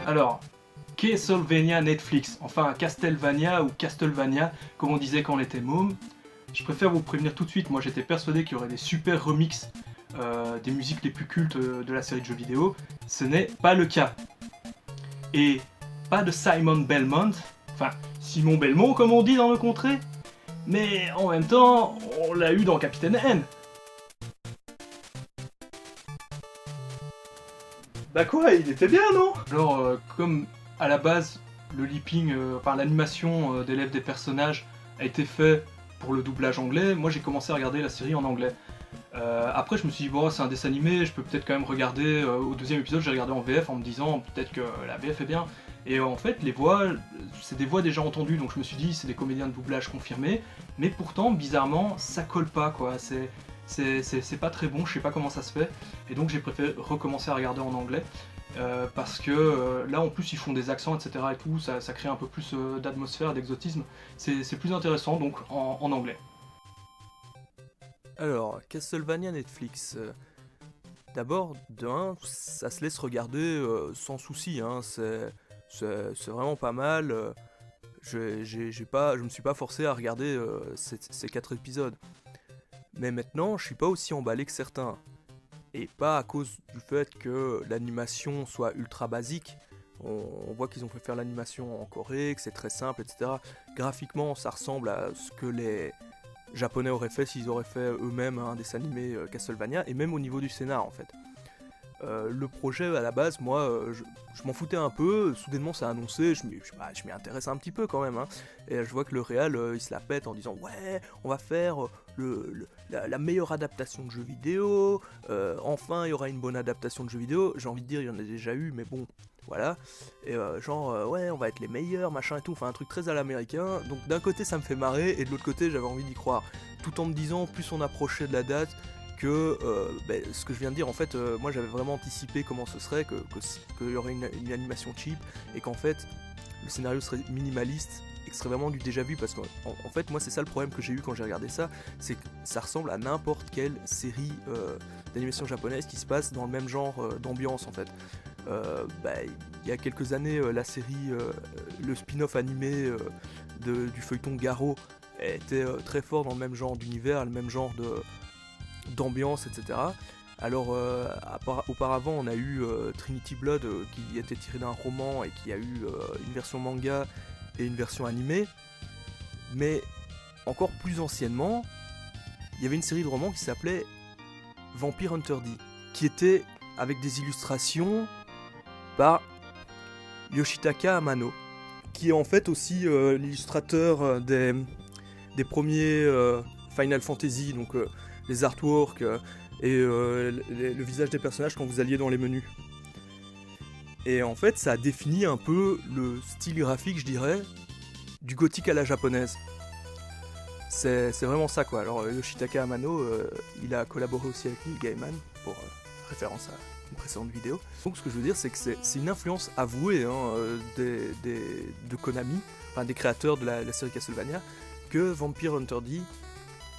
Alors, Castlevania Netflix, enfin Castlevania ou Castlevania, comme on disait quand on était môme. Je préfère vous prévenir tout de suite, moi j'étais persuadé qu'il y aurait des super remixes des musiques les plus cultes de la série de jeux vidéo. Ce n'est pas le cas. Et pas de Simon Belmont, enfin Simon Belmont comme on dit dans le contrée, mais en même temps, on l'a eu dans Capitaine N. Bah quoi, il était bien, non? Genre, comme à la base, le leaping, enfin l'animation d'élèves des personnages a été fait pour le doublage anglais, moi j'ai commencé à regarder la série en anglais. Après je me suis dit, bon c'est un dessin animé, je peux peut-être quand même regarder, au deuxième épisode j'ai regardé en VF en me disant peut-être que la VF est bien. Et en fait les voix, c'est des voix déjà entendues, donc je me suis dit c'est des comédiens de doublage confirmés, mais pourtant bizarrement ça colle pas quoi, c'est pas très bon, je sais pas comment ça se fait, et donc j'ai préféré recommencer à regarder en anglais. Parce que là en plus ils font des accents etc et tout, ça crée un peu plus d'atmosphère, d'exotisme, c'est plus intéressant donc en anglais. Alors, Castlevania Netflix. D'abord, de 1, ça se laisse regarder sans souci, hein, c'est vraiment pas mal. Je me suis pas forcé à regarder ces 4 épisodes. Mais maintenant, je suis pas aussi emballé que certains. Et pas à cause du fait que l'animation soit ultra basique. On voit qu'ils ont fait faire l'animation en Corée, que c'est très simple, etc. Graphiquement, ça ressemble à ce que les Japonais auraient fait s'ils auraient fait eux-mêmes un dessin animé Castlevania, et même au niveau du scénar en fait. Le projet à la base, moi, je m'en foutais un peu, soudainement ça a annoncé, je m'y intéresse un petit peu quand même, hein. Et je vois que le réal, il se la pète en disant ouais, on va faire la meilleure adaptation de jeux vidéo, enfin il y aura une bonne adaptation de jeux vidéo, j'ai envie de dire il y en a déjà eu, mais bon, voilà, et ouais on va être les meilleurs, machin et tout, enfin un truc très à l'américain, donc d'un côté ça me fait marrer, et de l'autre côté j'avais envie d'y croire, tout en me disant plus on approchait de la date, que ce que je viens de dire, en fait, moi j'avais vraiment anticipé comment ce serait, qu'il y aurait une animation cheap, et qu'en fait le scénario serait minimaliste, et que ce serait vraiment du déjà vu, parce qu'en en fait moi c'est ça le problème que j'ai eu quand j'ai regardé ça, c'est que ça ressemble à n'importe quelle série d'animation japonaise qui se passe dans le même genre d'ambiance en fait. Il y a quelques années, la série, le spin-off animé du feuilleton Garo était très fort dans le même genre d'univers, le même genre d'ambiance, etc. Alors, auparavant, on a eu Trinity Blood qui était tiré d'un roman et qui a eu une version manga et une version animée. Mais encore plus anciennement, il y avait une série de romans qui s'appelait Vampire Hunter D, qui était avec des illustrations par Yoshitaka Amano, qui est en fait aussi l'illustrateur des premiers Final Fantasy, donc les artworks et le visage des personnages quand vous alliez dans les menus. Et en fait, ça a défini un peu le style graphique, je dirais, du gothique à la japonaise. C'est vraiment ça, quoi. Alors, Yoshitaka Amano, il a collaboré aussi avec Neil Gaiman, pour référence à une précédente vidéo. Donc, ce que je veux dire, c'est que c'est une influence avouée de Konami, enfin des créateurs de la série Castlevania, que Vampire Hunter D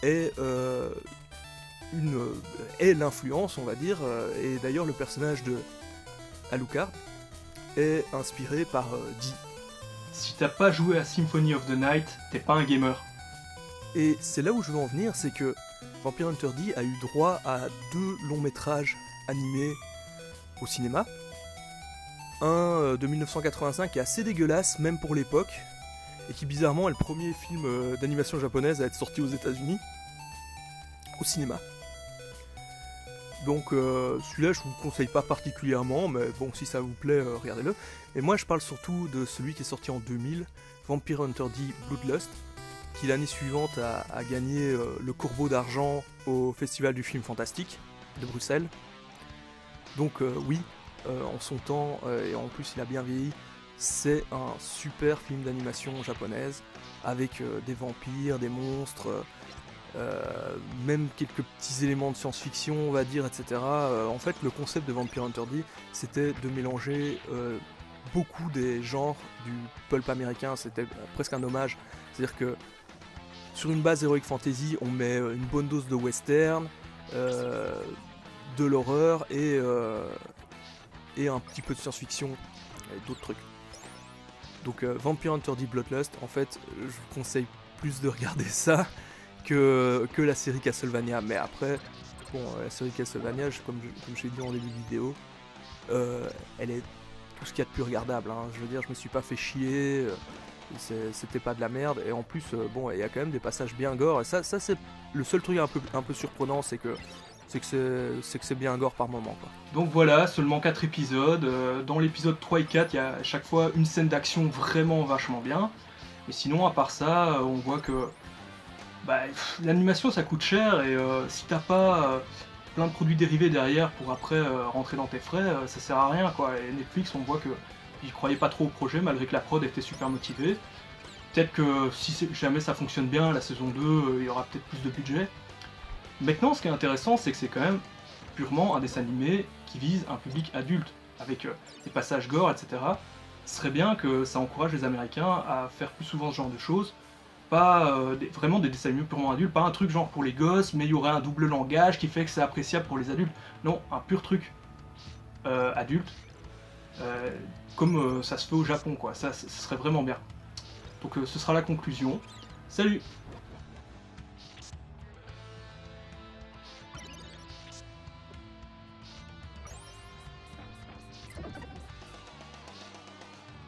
est l'influence, on va dire, et d'ailleurs le personnage de Alucard est inspiré par Dee. Si t'as pas joué à Symphony of the Night, t'es pas un gamer. Et c'est là où je veux en venir, c'est que Vampire Hunter D a eu droit à 2 longs métrages animés au cinéma. Un de 1985 qui est assez dégueulasse, même pour l'époque, et qui bizarrement est le premier film d'animation japonaise à être sorti aux États-Unis au cinéma. Donc celui-là je vous le conseille pas particulièrement, mais bon si ça vous plaît regardez-le. Et moi je parle surtout de celui qui est sorti en 2000, Vampire Hunter D Bloodlust, qui l'année suivante a gagné le Corbeau d'Argent au Festival du film fantastique de Bruxelles. Donc oui, en son temps, et en plus il a bien vieilli, c'est un super film d'animation japonaise, avec des vampires, des monstres, même quelques petits éléments de science-fiction, on va dire, etc. En fait, le concept de Vampire Hunter D, c'était de mélanger beaucoup des genres du pulp américain, c'était presque un hommage. C'est-à-dire que sur une base heroic fantasy, on met une bonne dose de western, de l'horreur et un petit peu de science-fiction et d'autres trucs. Donc Vampire Hunter D Bloodlust, en fait, je vous conseille plus de regarder ça que la série Castlevania. Mais après, bon, la série Castlevania, comme j'ai dit en début de vidéo, elle est tout ce qu'il y a de plus regardable. Hein. Je veux dire, je me suis pas fait chier, c'était pas de la merde. Et en plus, bon, il y a quand même des passages bien gore. Et ça c'est le seul truc un peu surprenant, c'est que c'est bien gore par moment, quoi. Donc voilà, seulement 4 épisodes. Dans l'épisode 3 et 4, il y a à chaque fois une scène d'action vraiment vachement bien. Mais sinon, à part ça, on voit que l'animation ça coûte cher et si t'as pas plein de produits dérivés derrière pour après rentrer dans tes frais, ça sert à rien quoi. Et Netflix, on voit que ils croyaient pas trop au projet malgré que la prod était super motivée. Peut-être que si jamais ça fonctionne bien, la saison 2, il y aura peut-être plus de budget. Maintenant, ce qui est intéressant, c'est que c'est quand même purement un dessin animé qui vise un public adulte, avec des passages gore, etc. Ce serait bien que ça encourage les Américains à faire plus souvent ce genre de choses, pas vraiment des dessins animés purement adultes, pas un truc genre pour les gosses, mais il y aurait un double langage qui fait que c'est appréciable pour les adultes. Non, un pur truc adulte, comme ça se fait au Japon, quoi. Ça, ce serait vraiment bien. Donc ce sera la conclusion. Salut!